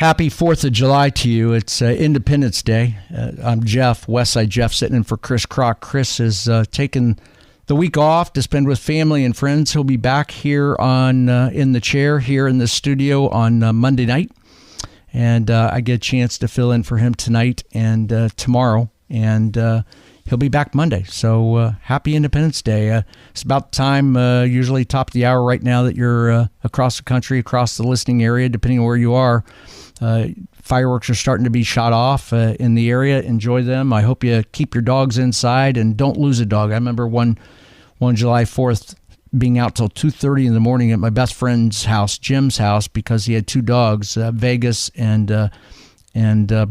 Happy 4th of July to you. It's Independence Day. I'm Jeff, Westside Jeff, sitting in for Chris Krok. Chris is taking the week off to spend with family and friends. He'll be back here on in the chair here in the studio on Monday night. And I get a chance to fill in for him tonight and tomorrow. And he'll be back Monday. So happy Independence Day. It's about time, usually top of the hour right now, that you're across the country, across the listening area, depending on where you are. Fireworks are starting to be shot off in the area. Enjoy them. I hope you keep your dogs inside and don't lose a dog. I remember one July 4th being out till 2:30 in the morning at my best friend's house, Jim's house, because he had two dogs, Vegas and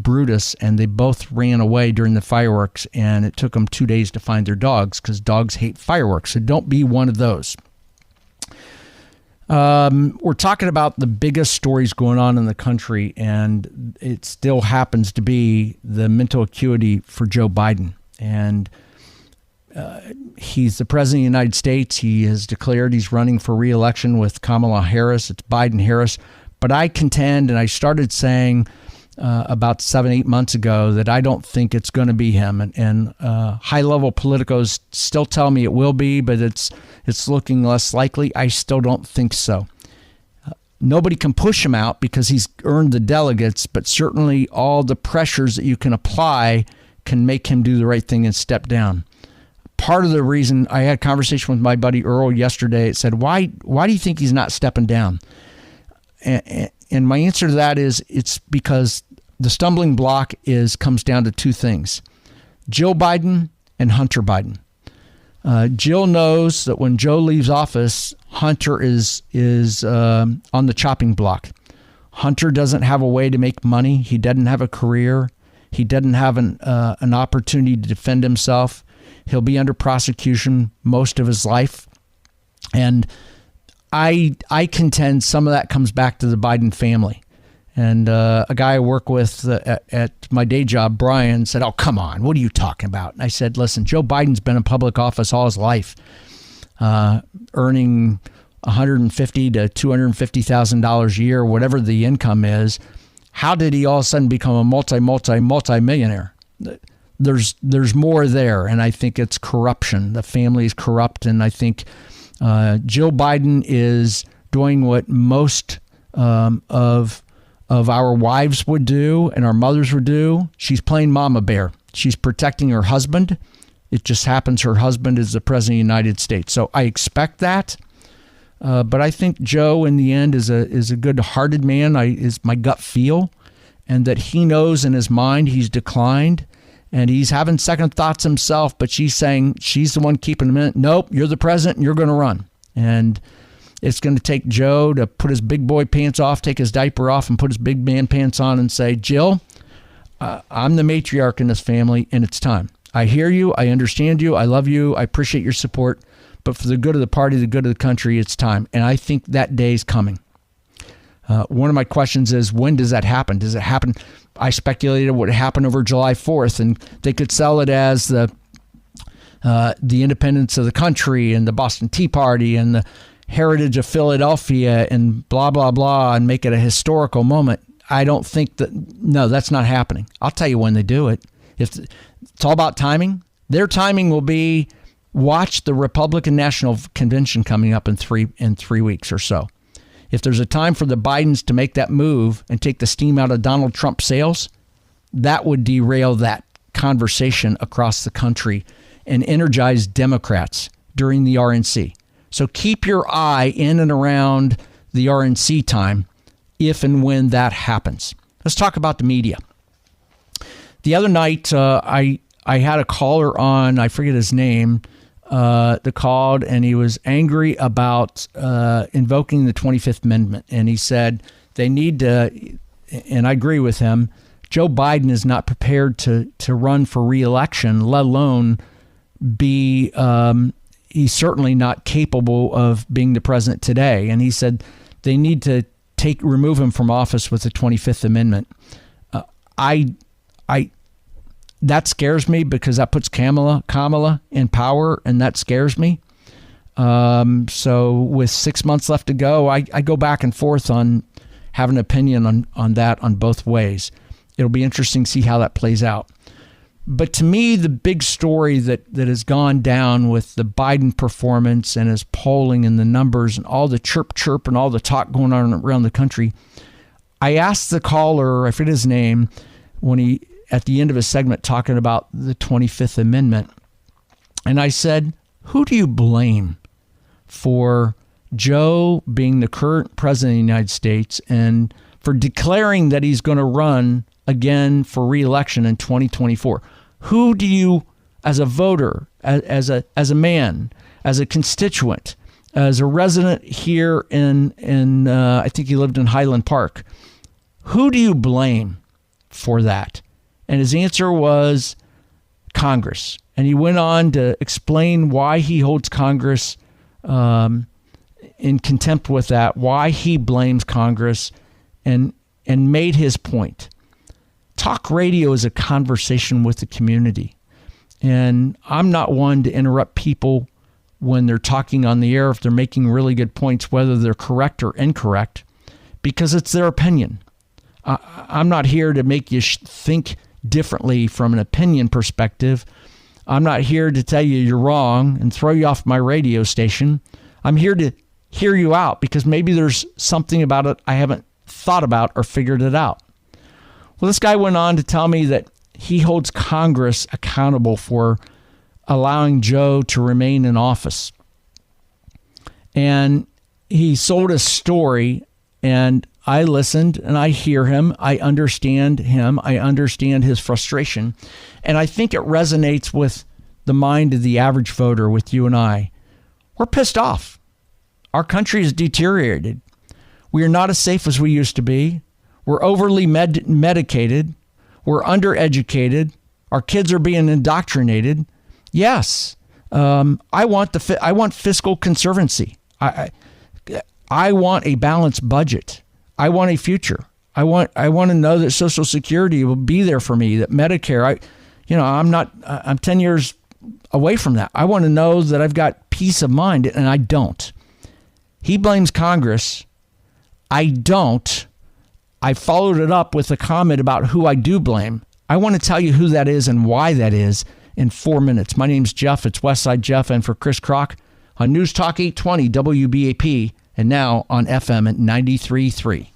Brutus, and they both ran away during the fireworks, and it took them 2 days to find their dogs because dogs hate fireworks. So don't be one of those. We're talking about the biggest stories going on in the country, and it still happens to be the mental acuity for Joe Biden. And he's the president of the United States. He has declared he's running for re-election with Kamala Harris. It's Biden-Harris. But I contend, and I started saying about 7-8 months ago, that I don't think it's going to be him. And high-level politicos still tell me it will be, but it's looking less likely. I still don't think so. Nobody can push him out because he's earned the delegates, but certainly all the pressures that you can apply can make him do the right thing and step down. Part of the reason, I had a conversation with my buddy Earl yesterday. It said, why do you think he's not stepping down? And my answer to that is it's because the stumbling block comes down to two things: Jill Biden and Hunter Biden. Jill knows that when Joe leaves office, Hunter is on the chopping block. Hunter doesn't have a way to make money. He doesn't have a career. He doesn't have an opportunity to defend himself. He'll be under prosecution most of his life. And I contend some of that comes back to the Biden family. And a guy I work with at my day job, Brian, said, "Oh, come on, what are you talking about?" And I said, "Listen, Joe Biden's been in public office all his life, earning $150,000 to $250,000 a year, whatever the income is. How did he all of a sudden become a multi-millionaire? There's more there, and I think it's corruption. The family is corrupt, and I think Jill Biden is doing what most of our wives would do and our mothers would do. She's playing mama bear. She's protecting her husband. It just happens her husband is the president of the United States. So I expect that. But I think Joe, in the end, is a good-hearted man. Is my gut feel, and that he knows in his mind he's declined, and he's having second thoughts himself. But she's saying she's the one keeping him in. Nope, you're the president, and you're going to run. And it's going to take Joe to put his big boy pants off, take his diaper off, and put his big man pants on and say, "Jill, I'm the matriarch in this family, and it's time. I hear you. I understand you. I love you. I appreciate your support. But for the good of the party, the good of the country, it's time." And I think that day is coming. One of my questions is, when does that happen? Does it happen? I speculated it would happen over July 4th, and they could sell it as the independence of the country and the Boston Tea Party and the heritage of Philadelphia and blah, blah, blah, and make it a historical moment. I don't think that's not happening. I'll tell you when they do it. If it's all about timing, their timing will be, watch the Republican National Convention coming up in three weeks or so. If there's a time for the Bidens to make that move and take the steam out of Donald Trump's sails, that would derail that conversation across the country and energize Democrats during the RNC. So keep your eye in and around the RNC time if and when that happens. Let's talk about the media. The other night, I had a caller on, I forget his name, that called, and he was angry about invoking the 25th Amendment. And he said they need to, and I agree with him, Joe Biden is not prepared to run for re-election, let alone be... he's certainly not capable of being the president today. And he said they need to remove him from office with the 25th Amendment. That scares me because that puts Kamala in power, and that scares me. So with 6 months left to go, I go back and forth on have an opinion on that on both ways. It'll be interesting to see how that plays out. But to me, the big story that has gone down with the Biden performance and his polling and the numbers and all the chirp and all the talk going on around the country, I asked the caller, I forget his name, when he, at the end of his segment, talking about the 25th Amendment. And I said, who do you blame for Joe being the current president of the United States and for declaring that he's going to run again for re-election in 2024? Who do you, as a voter, as a man, as a constituent, as a resident here in I think he lived in Highland Park, who do you blame for that? And his answer was Congress. And he went on to explain why he holds Congress in contempt with that, why he blames Congress, and made his point. Talk radio is a conversation with the community. And I'm not one to interrupt people when they're talking on the air if they're making really good points, whether they're correct or incorrect, because it's their opinion. I'm not here to make you think differently from an opinion perspective. I'm not here to tell you you're wrong and throw you off my radio station. I'm here to hear you out because maybe there's something about it I haven't thought about or figured it out. Well, this guy went on to tell me that he holds Congress accountable for allowing Joe to remain in office. And he sold a story, and I listened and I hear him. I understand him. I understand his frustration. And I think it resonates with the mind of the average voter, with you and I. We're pissed off. Our country is deteriorated. We are not as safe as we used to be. We're overly medicated. We're undereducated. Our kids are being indoctrinated. Yes, I want fiscal conservancy. I want a balanced budget. I want a future. I want to know that Social Security will be there for me. That Medicare. I'm 10 years away from that. I want to know that I've got peace of mind, and I don't. He blames Congress. I don't. I followed it up with a comment about who I do blame. I want to tell you who that is and why that is in 4 minutes. My name's Jeff. It's Westside Jeff, and for Chris Krok on News Talk 820 WBAP, and now on FM at 93.3.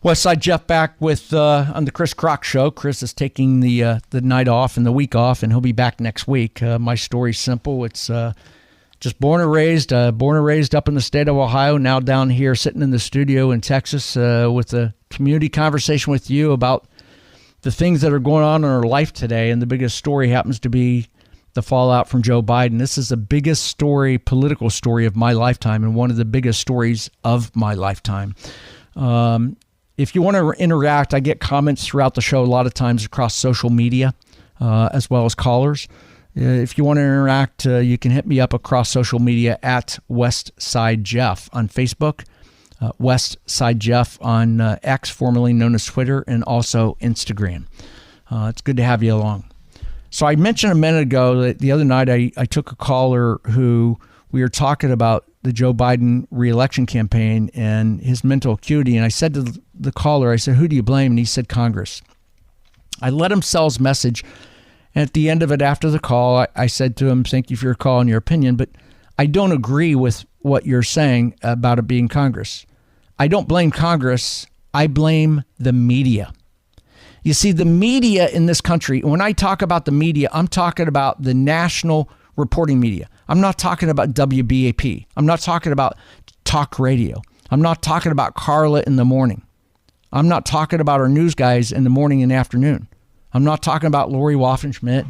Westside Jeff back with on the Chris Krok Show. Chris is taking the night off and the week off, and he'll be back next week. My story's simple. It's just born and raised up in the state of Ohio, now down here sitting in the studio in Texas with a community conversation with you about the things that are going on in our life today. And the biggest story happens to be the fallout from Joe Biden. This is the biggest story, political story of my lifetime, and one of the biggest stories of my lifetime. If you want to interact, I get comments throughout the show a lot of times across social media, as well as callers. If you want to interact, you can hit me up across social media at Westside Jeff on Facebook, Westside Jeff on X, formerly known as Twitter, and also Instagram. It's good to have you along. So I mentioned a minute ago that the other night I took a caller who we were talking about the Joe Biden re-election campaign and his mental acuity. And I said to the caller, I said, who do you blame? And he said, Congress. I let him sell his message. And at the end of it, after the call, I said to him, thank you for your call and your opinion, but I don't agree with what you're saying about it being Congress. I don't blame Congress. I blame the media. You see, the media in this country, when I talk about the media, I'm talking about the national reporting media. I'm not talking about WBAP. I'm not talking about talk radio. I'm not talking about Carla in the morning. I'm not talking about our news guys in the morning and afternoon. I'm not talking about Lori Waffen-Schmidt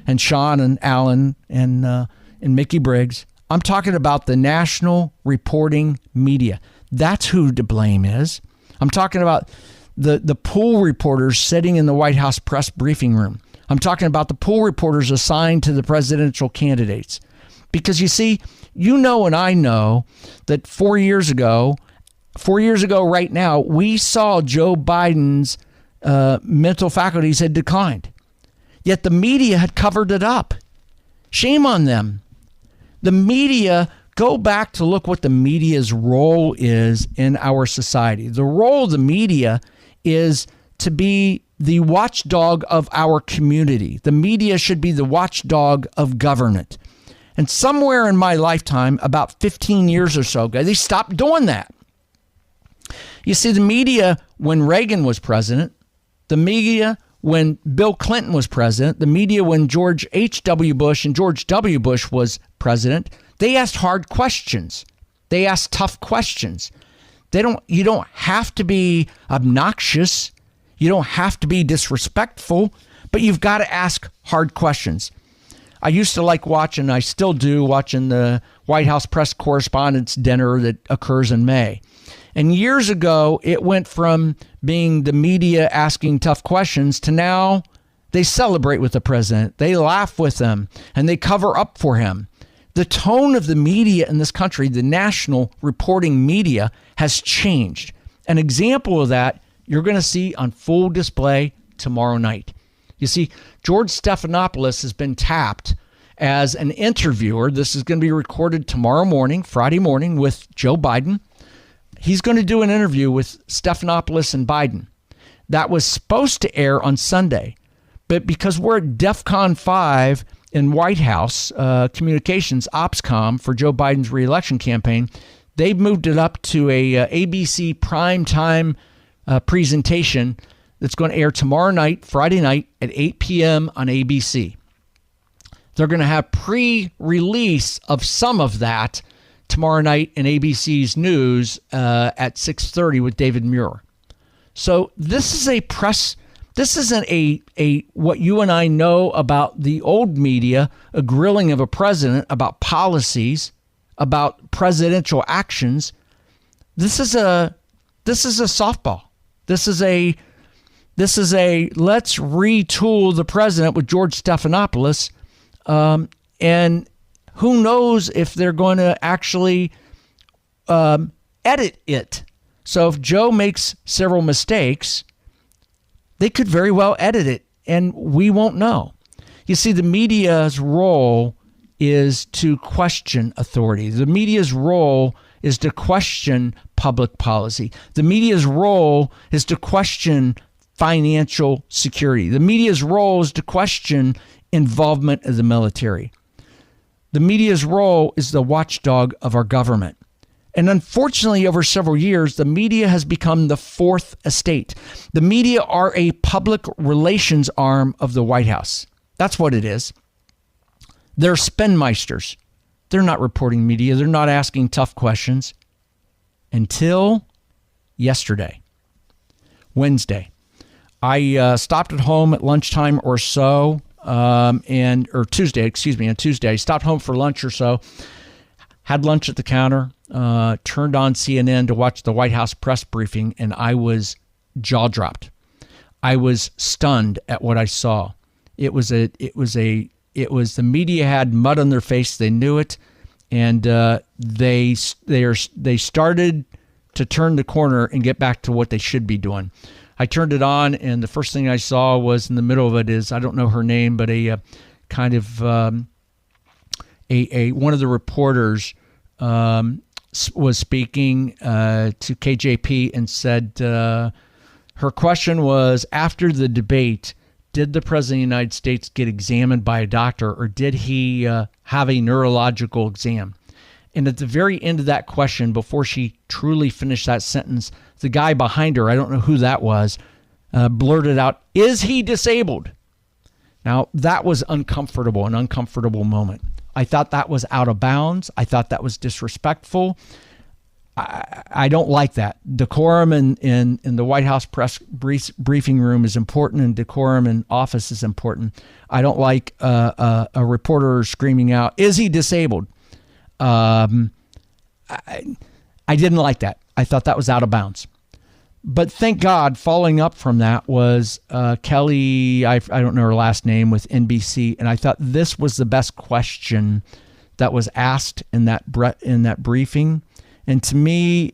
and Sean and Alan and Mickey Briggs. I'm talking about the national reporting media. That's who to blame is. I'm talking about the pool reporters sitting in the White House press briefing room. I'm talking about the pool reporters assigned to the presidential candidates. Because you see, you know and I know that 4 years ago right now, we saw Joe Biden's mental faculties had declined. Yet the media had covered it up. Shame on them. The media, go back to look what the media's role is in our society. The role of the media is to be the watchdog of our community. The media should be the watchdog of government. And somewhere in my lifetime, about 15 years or so ago, they stopped doing that. You see, the media, when Reagan was president, the media when Bill Clinton was president, the media when George H.W. Bush and George W. Bush was president, they asked hard questions. They asked tough questions. You don't have to be obnoxious. You don't have to be disrespectful, but you've got to ask hard questions. I used to like watching, I still do, watching the White House press correspondents' dinner that occurs in May. And years ago, it went from being the media asking tough questions to now they celebrate with the president. They laugh with him and they cover up for him. The tone of the media in this country, the national reporting media, has changed. An example of that you're going to see on full display tomorrow night. You see, George Stephanopoulos has been tapped as an interviewer. This is going to be recorded tomorrow morning, Friday morning, with Joe Biden. He's going to do an interview with Stephanopoulos and Biden. That was supposed to air on Sunday. But because we're at DEFCON 5 in White House communications, OPSCOM, for Joe Biden's reelection campaign, they've moved it up to a ABC primetime presentation that's going to air tomorrow night, Friday night at 8 p.m. on ABC. They're going to have pre-release of some of that tomorrow night in ABC's News at 6:30 with David Muir. So this is a press. This isn't a what you and I know about the old media, a grilling of a president about policies, about presidential actions. This is a softball. This is a let's retool the president with George Stephanopoulos, and who knows if they're going to actually edit it. So if Joe makes several mistakes, they could very well edit it, and we won't know. You see, the media's role is to question authority. The media's role is to question public policy. The media's role is to question financial security. The media's role is to question involvement of the military. The media's role is the watchdog of our government. And unfortunately, over several years, the media has become the fourth estate. The media are a public relations arm of the White House. That's what it is. They're spinmeisters. They're not reporting media. They're not asking tough questions. Until yesterday, Wednesday. I stopped at home at lunchtime or so, or Tuesday, on Tuesday. I stopped home for lunch or so, had lunch at the counter, turned on CNN to watch the White House press briefing, and I was jaw-dropped. I was stunned at what I saw. It was the media had mud on their face. They knew it, and they started to turn the corner and get back to what they should be doing. I turned it on, and the first thing I saw was in the middle of it is, I don't know her name, but a kind of one of the reporters was speaking to KJP and said her question was, after the debate, did the President of the United States get examined by a doctor, or did he have a neurological exam? And at the very end of that question, before she truly finished that sentence, the guy behind her, I don't know who that was, blurted out, "Is he disabled?" Now, that was an uncomfortable moment. I thought that was out of bounds. I thought that was disrespectful. I don't like that. Decorum in the White House press briefing room is important, and decorum in office is important. I don't like a reporter screaming out, "Is he disabled?" I didn't like that. I thought that was out of bounds. But thank God, following up from that was Kelly, I don't know her last name, with NBC, and I thought this was the best question that was asked in that briefing. And to me,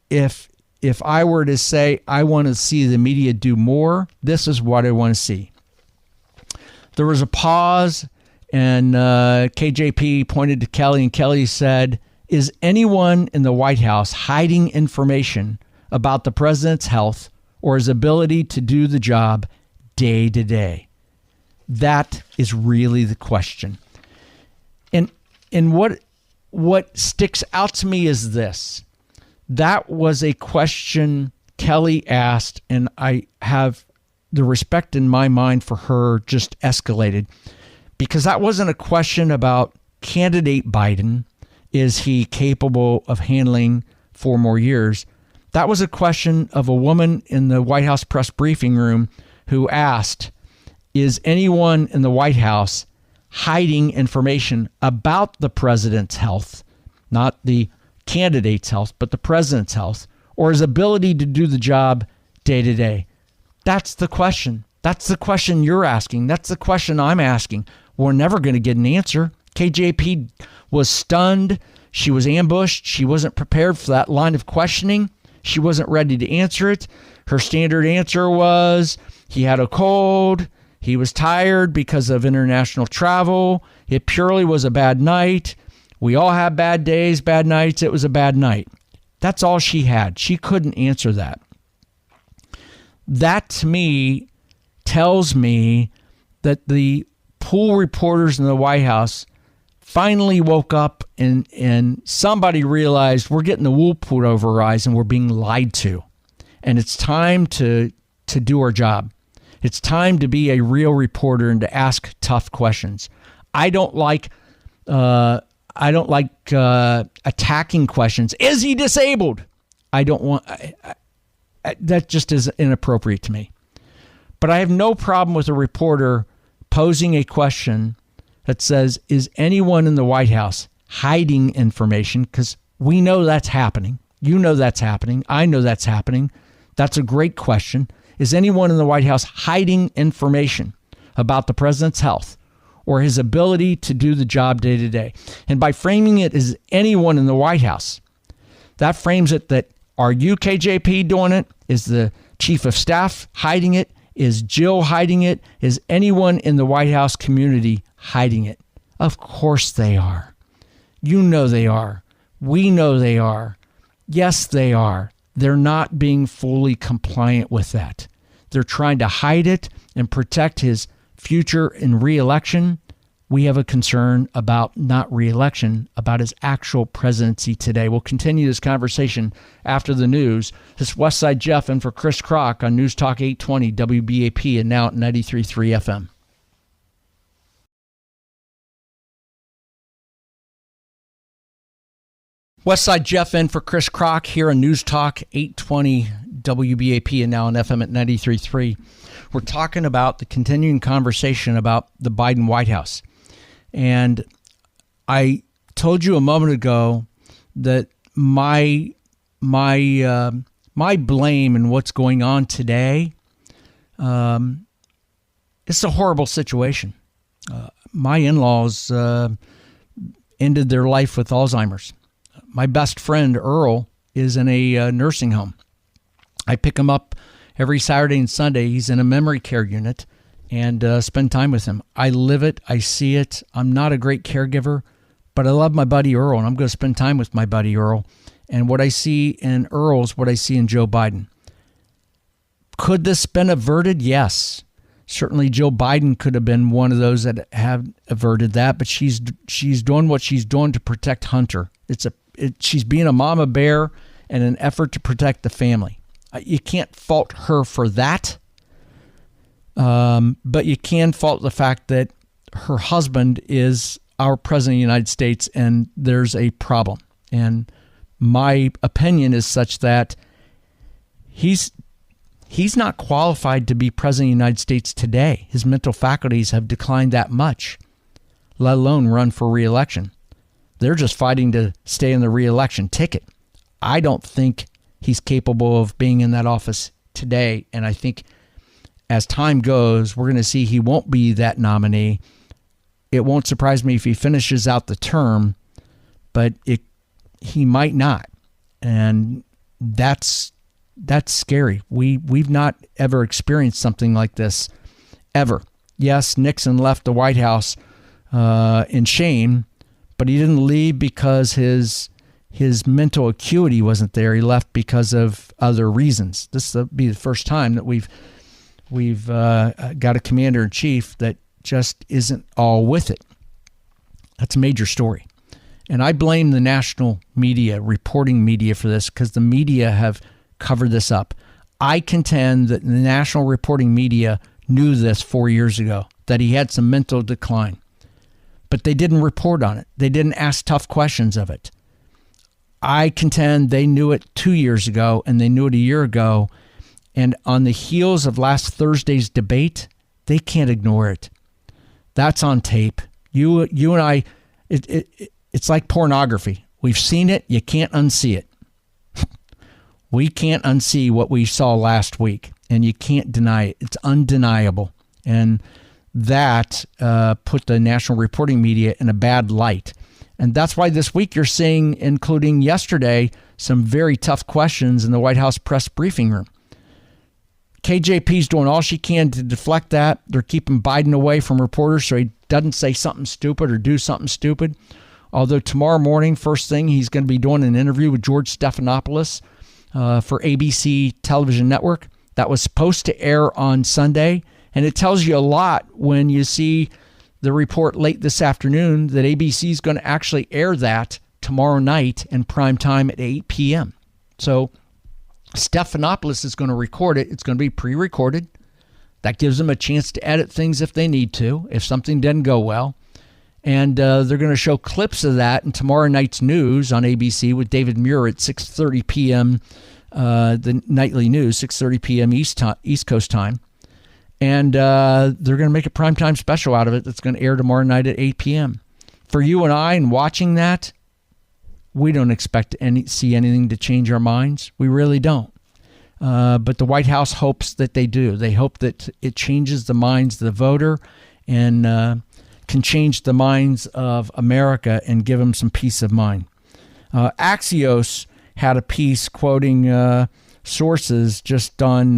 if I were to say I want to see the media do more, this is what I want to see. There was a pause, And KJP pointed to Kelly, and Kelly said, is anyone in the White House hiding information about the president's health or his ability to do the job day to day? That is really the question. And what sticks out to me is this. That was a question Kelly asked, and I have the respect in my mind for her just escalated, because that wasn't a question about candidate Biden. Is he capable of handling 4 more years? That was a question of a woman in the White House press briefing room who asked, is anyone in the White House hiding information about the president's health, not the candidate's health, but the president's health, or his ability to do the job day to day? That's the question. That's the question you're asking. That's the question I'm asking. We're never going to get an answer. KJP was stunned. She was ambushed. She wasn't prepared for that line of questioning. She wasn't ready to answer it. Her standard answer was he had a cold. He was tired because of international travel. It purely was a bad night. We all have bad days, bad nights. It was a bad night. That's all she had. She couldn't answer that. That, to me, tells me that the pool reporters in the White House finally woke up and somebody realized we're getting the wool pulled over our eyes and we're being lied to. And it's time to do our job. It's time to be a real reporter and to ask tough questions. I don't like attacking questions. Is he disabled? I don't want. That just is inappropriate to me. But I have no problem with a reporter posing a question that says, is anyone in the White House hiding information? Because we know that's happening. You know that's happening. I know that's happening. That's a great question. Is anyone in the White House hiding information about the president's health or his ability to do the job day to day? And by framing it as anyone in the White House, that frames it that, are you, KJP, doing it? Is the chief of staff hiding it? Is Jill hiding it? Is anyone in the White House community hiding it? Of course they are. You know they are. We know they are. Yes, they are. They're not being fully compliant with that. They're trying to hide it and protect his future in re-election. We have a concern about not re-election, about his actual presidency today. We'll continue this conversation after the news. This is Westside Jeff in for Chris Krok on News Talk 820 WBAP and now at 93.3 FM. Westside Jeff in for Chris Krok here on News Talk 820 WBAP and now on FM at 93.3. We're talking about the continuing conversation about the Biden White House. And I told you a moment ago that my blame in what's going on today, it's a horrible situation. My in-laws ended their life with Alzheimer's. My best friend, Earl, is in a nursing home. I pick him up every Saturday and Sunday. He's in a memory care unit and spend time with him. I live it. I see it. I'm not a great caregiver, but I love my buddy Earl, and I'm going to spend time with my buddy Earl. And what I see in Earl's what I see in Joe Biden. Could this been averted? Yes. Certainly Joe Biden could have been one of those that have averted that, but she's doing what she's doing to protect Hunter. She's being a mama bear in an effort to protect the family. You can't fault her for that, but you can fault the fact that her husband is our president of the United States, and there's a problem. And my opinion is such that he's not qualified to be president of the United States today. His mental faculties have declined that much, let alone run for re-election. They're just fighting to stay in the re-election ticket. I don't think he's capable of being in that office today. And I think as time goes, we're going to see he won't be that nominee. It won't surprise me if he finishes out the term, but he might not. And that's scary. We've not ever experienced something like this ever. Yes, Nixon left the White House in shame, but he didn't leave because his mental acuity wasn't there. He left because of other reasons. This will be the first time that we've got a commander-in-chief that just isn't all with it. That's a major story. And I blame the national media, reporting media for this, because the media have covered this up. I contend that the national reporting media knew this 4 years ago, that he had some mental decline. But they didn't report on it. They didn't ask tough questions of it. I contend they knew it 2 years ago, and they knew it a year ago. And on the heels of last Thursday's debate, they can't ignore it. That's on tape. You and I, it's like pornography. We've seen it. You can't unsee it. We can't unsee what we saw last week, and you can't deny it. It's undeniable. And that put the national reporting media in a bad light. And that's why this week you're seeing, including yesterday, some very tough questions in the White House press briefing room. KJP's doing all she can to deflect that. They're keeping Biden away from reporters so he doesn't say something stupid or do something stupid. Although tomorrow morning, first thing, he's going to be doing an interview with George Stephanopoulos for ABC television network. That was supposed to air on Sunday. And it tells you a lot when you see the report late this afternoon that ABC is going to actually air that tomorrow night in prime time at 8 p.m. So Stephanopoulos is going to record it. It's going to be pre-recorded. That gives them a chance to edit things if they need to, if something didn't go well. And they're going to show clips of that in tomorrow night's news on ABC with David Muir at 6:30 p.m., the nightly news, 6:30 p.m. East Coast time. And they're going to make a primetime special out of it that's going to air tomorrow night at 8 p.m. For you and I, and watching that, we don't expect to see anything to change our minds. We really don't. But the White House hopes that they do. They hope that it changes the minds of the voter and can change the minds of America and give them some peace of mind. Axios had a piece quoting sources just on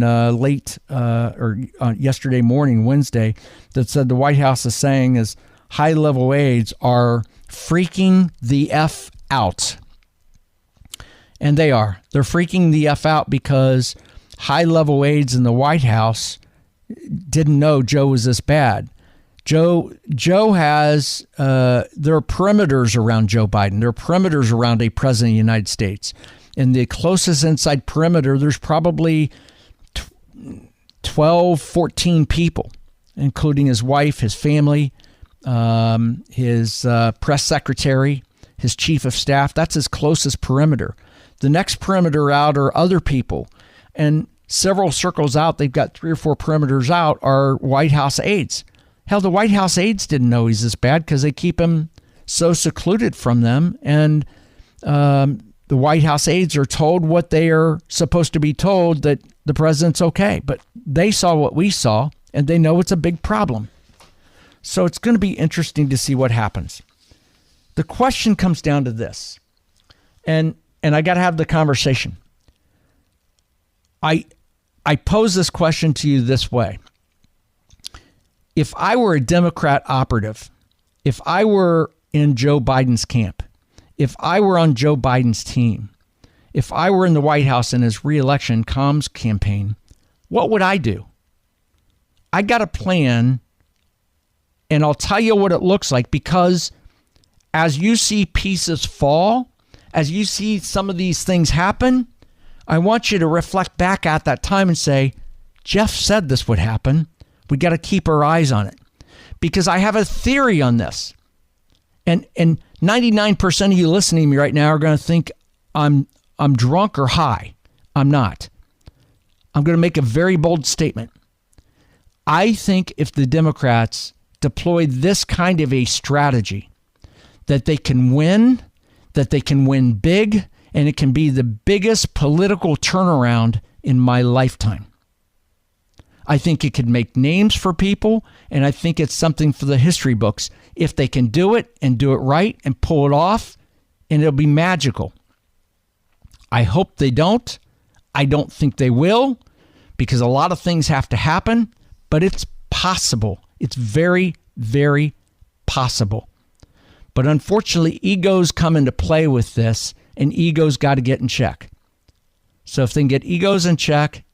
yesterday morning, Wednesday, that said the White House is saying is high-level aides are freaking the F out. And they are. They're freaking the F out because high-level aides in the White House didn't know Joe was this bad. Joe has, there are perimeters around Joe Biden. There are perimeters around a president of the United States. In the closest inside perimeter, there's probably 12, 14 people, including his wife, his family, his press secretary, his chief of staff. That's his closest perimeter. The next perimeter out are other people. And several circles out, they've got 3 or 4 perimeters out, are White House aides. Hell, the White House aides didn't know he's this bad because they keep him so secluded from them. And the White House aides are told what they are supposed to be told, that the president's okay. But they saw what we saw, and they know it's a big problem. So it's going to be interesting to see what happens. The question comes down to this, and I got to have the conversation. I pose this question to you this way. If I were a Democrat operative, if I were in Joe Biden's camp, if I were on Joe Biden's team, if I were in the White House in his re-election comms campaign, what would I do? I got a plan, and I'll tell you what it looks like, because as you see pieces fall, as you see some of these things happen, I want you to reflect back at that time and say, Jeff said this would happen. We got to keep our eyes on it, because I have a theory on this. And 99% of you listening to me right now are going to think I'm drunk or high. I'm not. I'm going to make a very bold statement. I think if the Democrats deploy this kind of a strategy, that they can win big, and it can be the biggest political turnaround in my lifetime. I think it could make names for people, and I think it's something for the history books. If they can do it and do it right and pull it off, and it'll be magical. I hope they don't. I don't think they will, because a lot of things have to happen, but it's possible. It's very, very possible. But unfortunately, egos come into play with this, and egos got to get in check. So if they can get egos in check,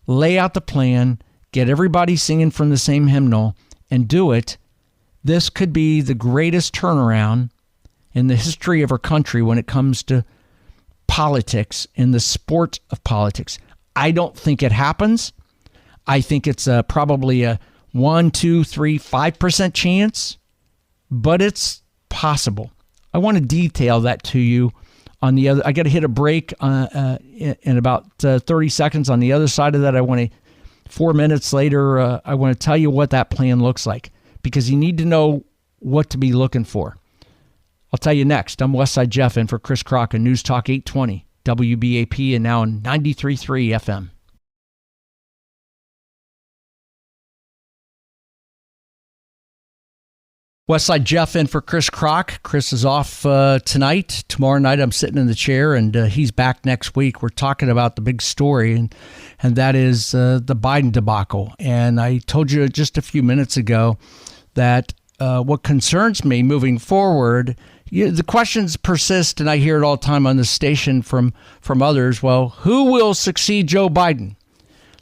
lay out the plan, get everybody singing from the same hymnal, and do it, this could be the greatest turnaround in the history of our country when it comes to politics, in the sport of politics. I don't think it happens. I think it's probably a 1, 2, 3, 5% chance, but it's possible. I want to detail that to you on the other. I got to hit a break in about 30 seconds. On the other side of that, 4 minutes later, I want to tell you what that plan looks like, because you need to know what to be looking for. I'll tell you next. I'm Westside Jeff in for Chris Krok on News Talk 820, WBAP, and now on 93.3 FM. Westside Jeff in for Chris Krok. Chris is off tonight. Tomorrow night I'm sitting in the chair, and he's back next week. We're talking about the big story, and that is the Biden debacle. And I told you just a few minutes ago that what concerns me moving forward, the questions persist, and I hear it all the time on the station from others. Well, who will succeed Joe Biden?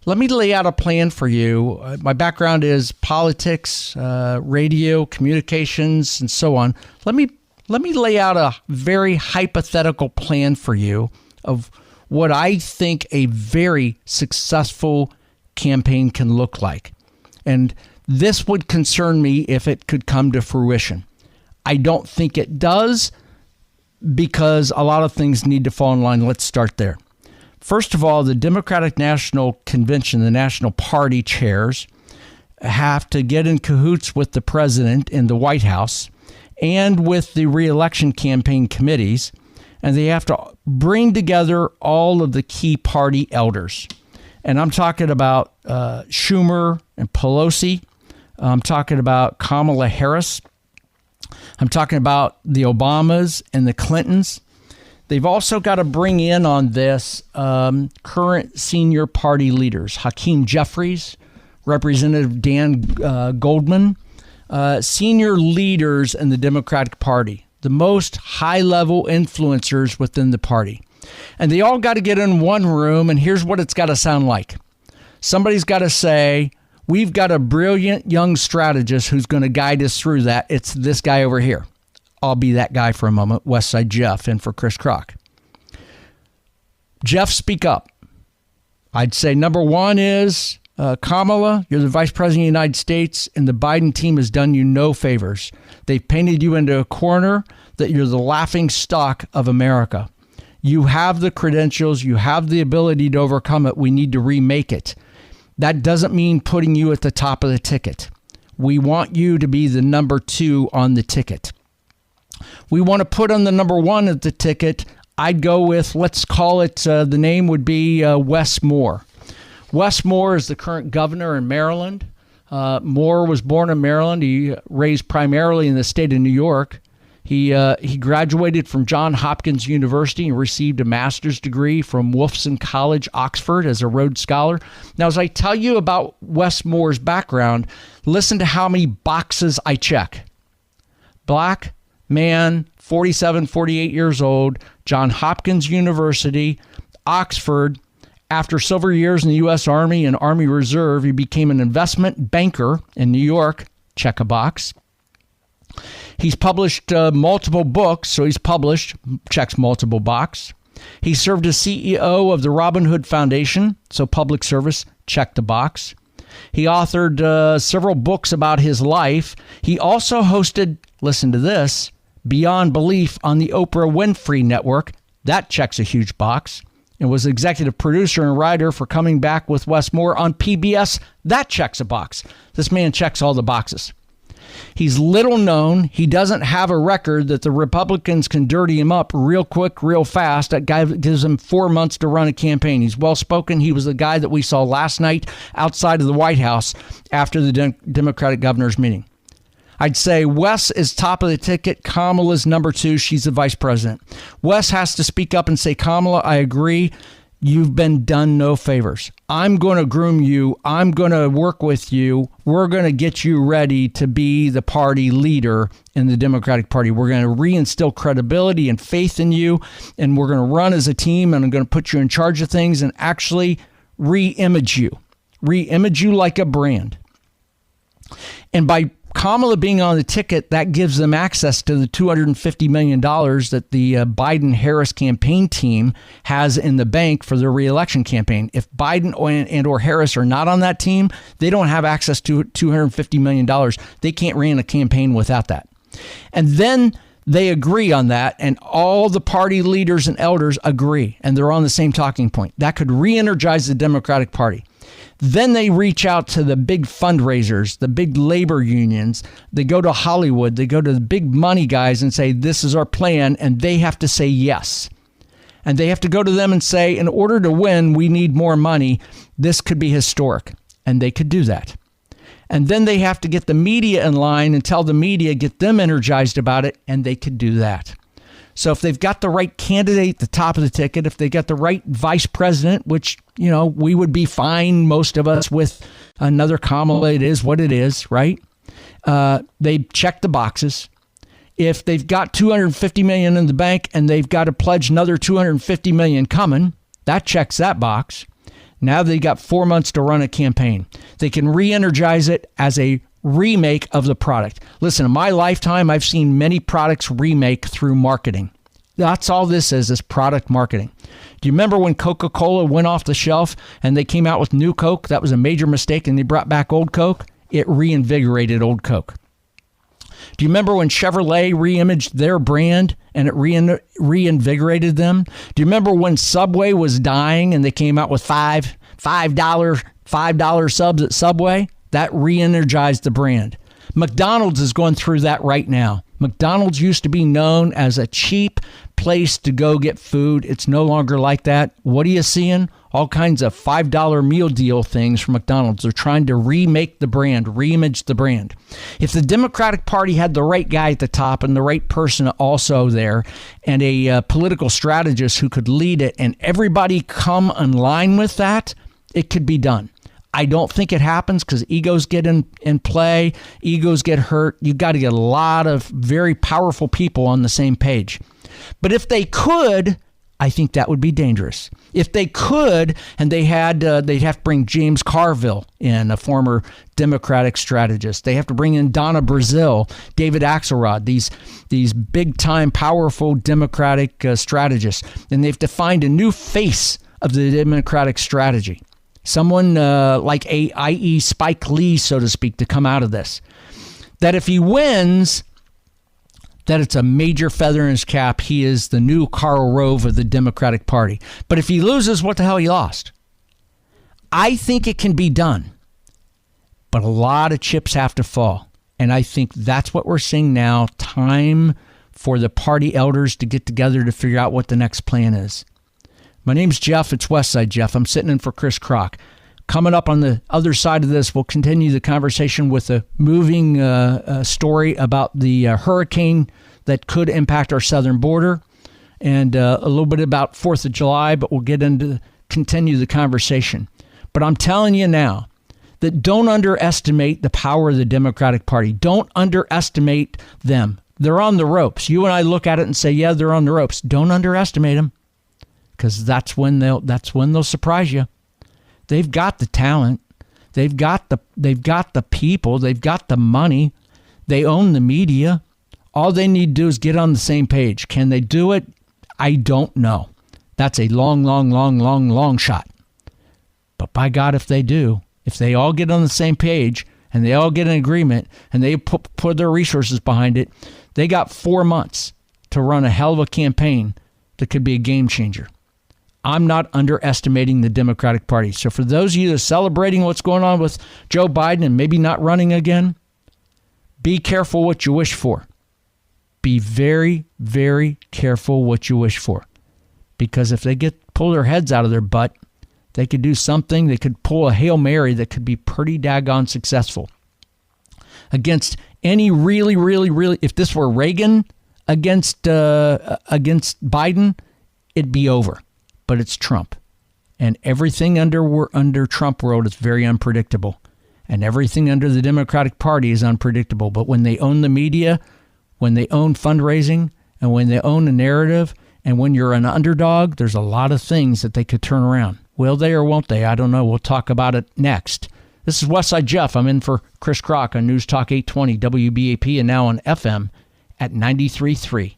Let me lay out a plan for you. My background is politics, radio, communications, and so on. Let me lay out a very hypothetical plan for you of what I think a very successful campaign can look like. And this would concern me if it could come to fruition. I don't think it does, because a lot of things need to fall in line. Let's start there. First of all, the Democratic National Convention, the National Party chairs, have to get in cahoots with the president in the White House and with the re-election campaign committees, and they have to bring together all of the key party elders. And I'm talking about Schumer and Pelosi. I'm talking about Kamala Harris. I'm talking about the Obamas and the Clintons. They've also got to bring in on this current senior party leaders, Hakeem Jeffries, Representative Dan Goldman, senior leaders in the Democratic Party, the most high-level influencers within the party. And they all got to get in one room, and here's what it's got to sound like. Somebody's got to say, we've got a brilliant young strategist who's going to guide us through that. It's this guy over here. I'll be that guy for a moment, Westside Jeff, in for Chris Krok. Jeff, speak up. I'd say number one is Kamala, you're the Vice President of the United States, and the Biden team has done you no favors. They've painted you into a corner that you're the laughing stock of America. You have the credentials. You have the ability to overcome it. We need to remake it. That doesn't mean putting you at the top of the ticket. We want you to be the number 2 on the ticket. We want to put on the number 1 at the ticket. I'd go with, let's call it, the name would be Wes Moore. Wes Moore is the current governor in Maryland. Moore was born in Maryland. He raised primarily in the state of New York. He graduated from Johns Hopkins University and received a master's degree from Wolfson College, Oxford, as a Rhodes Scholar. Now, as I tell you about Wes Moore's background, listen to how many boxes I check. Black man, 47, 48 years old, Johns Hopkins University, Oxford. After several years in the U.S. Army and Army Reserve, he became an investment banker in New York. Check a box. He's published multiple books, so he's published, checks multiple box. He served as CEO of the Robin Hood Foundation, so public service, check the box. He authored several books about his life. He also hosted, listen to this, Beyond Belief on the Oprah Winfrey Network. That checks a huge box. And was executive producer and writer for Coming Back with Wes Moore on PBS. That checks a box. This man checks all the boxes. He's little known. He doesn't have a record that the Republicans can dirty him up real quick, real fast. That guy gives him 4 months to run a campaign. He's well-spoken. He was the guy that we saw last night outside of the White House after the Democratic governor's meeting. I'd say Wes is top of the ticket. Kamala's number 2. She's the vice president. Wes has to speak up and say, Kamala, I agree. you've been done no favors. I'm going to groom you. I'm going to work with you. We're going to get you ready to be the party leader in the Democratic Party. We're going to reinstill credibility and faith in you, and we're going to run as a team, and I'm going to put you in charge of things and actually re-image you like a brand. And by Kamala being on the ticket, that gives them access to the $250 million that the Biden-Harris campaign team has in the bank for their reelection campaign. If Biden and or Harris are not on that team, they don't have access to $250 million. They can't run a campaign without that. And then they agree on that, and all the party leaders and elders agree, and they're on the same talking point. That could re-energize the Democratic Party. Then they reach out to the big fundraisers, the big labor unions. They go to Hollywood. They go to the big money guys and say, this is our plan. And they have to say yes. And they have to go to them and say, in order to win, we need more money. This could be historic. And they could do that. And then they have to get the media in line and tell the media, get them energized about it. And they could do that. So if they've got the right candidate at the top of the ticket, if they got the right vice president, which, we would be fine, most of us, with another Kamala, it is what it is, right? They check the boxes. If they've got $250 million in the bank and they've got to pledge another $250 million coming, that checks that box. Now they got 4 months to run a campaign. They can re-energize it as a remake of the product. Listen, in my lifetime, I've seen many products remake through marketing. That's all this is product marketing. Do you remember when Coca-Cola went off the shelf and they came out with new Coke? That was a major mistake, and they brought back old Coke. It reinvigorated old Coke. Do you remember when Chevrolet reimaged their brand and it reinvigorated them? Do you remember when Subway was dying and they came out with $5 subs at Subway? That re-energized the brand. McDonald's is going through that right now. McDonald's used to be known as a cheap place to go get food. It's no longer like that. What are you seeing? All kinds of $5 meal deal things from McDonald's. They're trying to remake the brand, reimage the brand. If the Democratic Party had the right guy at the top and the right person also there, and a political strategist who could lead it, and everybody come in line with that, it could be done. I don't think it happens because egos get in play. Egos get hurt. You've got to get a lot of very powerful people on the same page. But if they could, I think that would be dangerous. If they could, and they had, they'd have to bring James Carville in, a former Democratic strategist. They have to bring in Donna Brazile, David Axelrod, these big-time, powerful Democratic strategists. And they have to find a new face of the Democratic strategy. Someone like i.e. Spike Lee, so to speak, to come out of this. That if he wins, that it's a major feather in his cap. He is the new Karl Rove of the Democratic Party. But if he loses, what the hell he lost? I think it can be done. But a lot of chips have to fall. And I think that's what we're seeing now. Time for the party elders to get together to figure out what the next plan is. My name's Jeff. It's Westside Jeff. I'm sitting in for Chris Krok. Coming up on the other side of this, we'll continue the conversation with a moving story about the hurricane that could impact our southern border, and a little bit about 4th of July, but we'll continue the conversation. But I'm telling you now that don't underestimate the power of the Democratic Party. Don't underestimate them. They're on the ropes. You and I look at it and say, yeah, they're on the ropes. Don't underestimate them. Because that's when they'll surprise you. They've got the talent, they've got the people, they've got the money, they own the media. All they need to do is get on the same page. Can they do it? I don't know. That's a long shot. But by God, if they do, if they all get on the same page and they all get an agreement and they put their resources behind it, they got 4 months to run a hell of a campaign that could be a game changer. I'm not underestimating the Democratic Party. So for those of you that are celebrating what's going on with Joe Biden and maybe not running again, be careful what you wish for. Be very, very careful what you wish for. Because if they pull their heads out of their butt, they could do something. They could pull a Hail Mary that could be pretty daggone successful. Against any really, if this were Reagan against Biden, it'd be over. But it's Trump. And everything under Trump world is very unpredictable. And everything under the Democratic Party is unpredictable. But when they own the media, when they own fundraising, and when they own a narrative, and when you're an underdog, there's a lot of things that they could turn around. Will they or won't they? I don't know. We'll talk about it next. This is Westside Jeff. I'm in for Chris Krok on News Talk 820 WBAP and now on FM at 93.3.